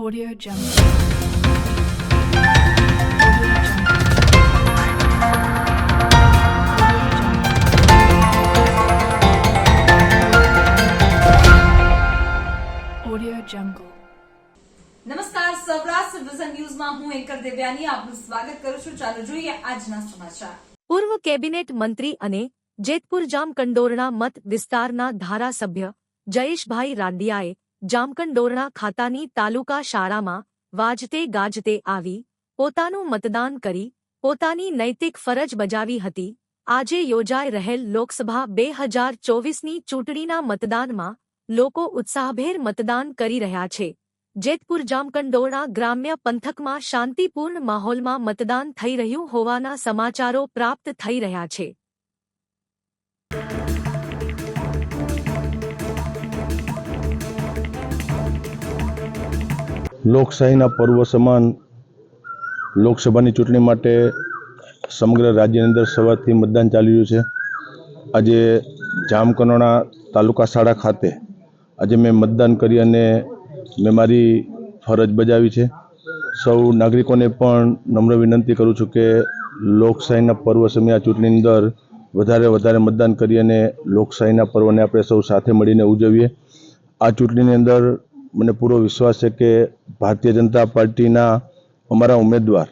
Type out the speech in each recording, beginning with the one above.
Audio Jungle. Audio Jungle. નમસ્કાર, Saurashtra vision ન્યૂઝમાં હું એન્કર દેવ્યાની આપનું સ્વાગત કરું છું. ચાલો જોઈએ આજના સમાચાર. પૂર્વ કેબિનેટ મંત્રી અને જેતપુર જામકંડોરણા મત વિસ્તારના ધારાસભ્ય જયેશભાઈ રાંડિયાએ જામકંડોરણા ખાતાની તાલુકા શાળામાં વાજતે ગાજતે આવી પોતાનું મતદાન કરી પોતાની નૈતિક ફરજ બજાવી હતી. આજે યોજાઈ રહેલ લોકસભા 2024ની ચૂંટણીના મતદાનમાં લોકો ઉત્સાહભેર મતદાન કરી રહ્યા છે. જેતપુર જામકંડોરણા ગ્રામ્ય પંથકમાં શાંતિપૂર્ણ માહોલમાં મતદાન થઈ રહ્યું હોવાના સમાચારો પ્રાપ્ત થઈ રહ્યા છે. લોકશાહીના પર્વ સમાન લોકસભાની ચૂંટણી માટે સમગ્ર રાજ્યની અંદર સવારથી મતદાન ચાલી રહ્યું છે. આજે જામકંડોરણા તાલુકા શાળા ખાતે આજે મેં મતદાન કરી અને મેં મારી ફરજ બજાવી છે. સૌ નાગરિકોને પણ નમ્ર વિનંતી કરું છું કે લોકશાહીના પર્વ સમયે આ ચૂંટણીની અંદર વધારે મતદાન કરી અને લોકશાહીના પર્વને આપણે સૌ સાથે મળીને ઉજવીએ. આ ચૂંટણીની અંદર મને પૂરો વિશ્વાસ છે કે ભારતીય જનતા પાર્ટીના અમારા ઉમેદવાર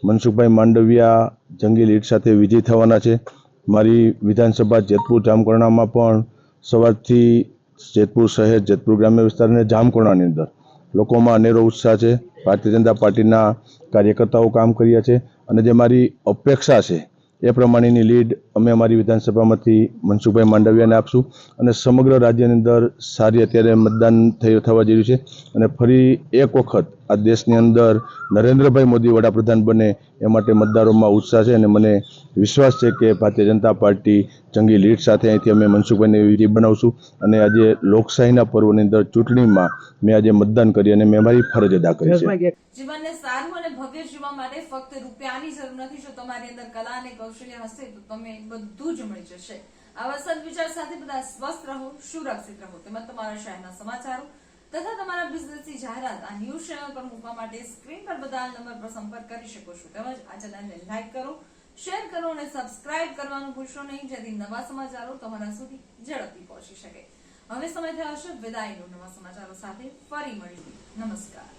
મનસુખભાઈ માંડવિયા જંગી લીડ સાથે વિજય થવાના છે. મારી વિધાનસભા જેતપુર જામકંડોરણામાં પણ સવારથી જેતપુર શહેર જેતપુર ગ્રામ્ય વિસ્તાર અને જામકંડોરણાની અંદર લોકોમાં અનેરો ઉત્સાહ છે. ભારતીય જનતા પાર્ટીના કાર્યકર્તાઓ કામ કર્યા છે અને જે મારી અપેક્ષા છે એ પ્રમાણેની લીડ અમે અમારી વિધાનસભામાંથી મનસુખભાઈ માંડવિયાને આપશું અને સમગ્ર રાજ્યની અંદર સારી અત્યારે મતદાન થવા જઈ રહ્યું છે અને ફરી એક વખત આ દેશની અંદર નરેન્દ્રભાઈ મોદી વડાપ્રધાન બને એ માટે મતદારોમાં ઉત્સાહ છે અને મને વિશ્વાસ છે કે ભારતીય જનતા પાર્ટી જંગી લીડ સાથે અહીંથી અમે મનસુખભાઈને વિજય બનાવશું અને આજે લોકશાહીના પર્વની અંદર ચૂંટણીમાં મેં આજે મતદાન કરી અને મેં મારી ફરજ અદા કરી છે. જીવનને સારું અને ભવ્ય જીવવા માટે ફક્ત રૂપિયાની જરૂર નથી. જો તમારી અંદર કલા અને કૌશલ્ય હશે તો તમે બધું જ મળી જશે. આવા સદવિચાર સાથે બધા સ્વસ્થ રહો, સુરક્ષિત રહો. તેમજ તમારા શહેરના સમાચારો તથા તમારા બિઝનેસની જાહેરાત આ ન્યૂઝ ચેનલ પર મૂકવા માટે સ્ક્રીન પર બધા નંબર પર સંપર્ક કરી શકો છો. તેમજ આ ચેનલને લાઈક કરો, શેર કરો અને સબસ્ક્રાઇબ કરવાનું ભૂલશો નહીં, જેથી નવા સમાચારો તમારા સુધી ઝડપથી પહોંચી શકે. હવે સમય થયો છે વિદાયનો. નવા સમાચારો સાથે ફરી મળીએ. નમસ્કાર.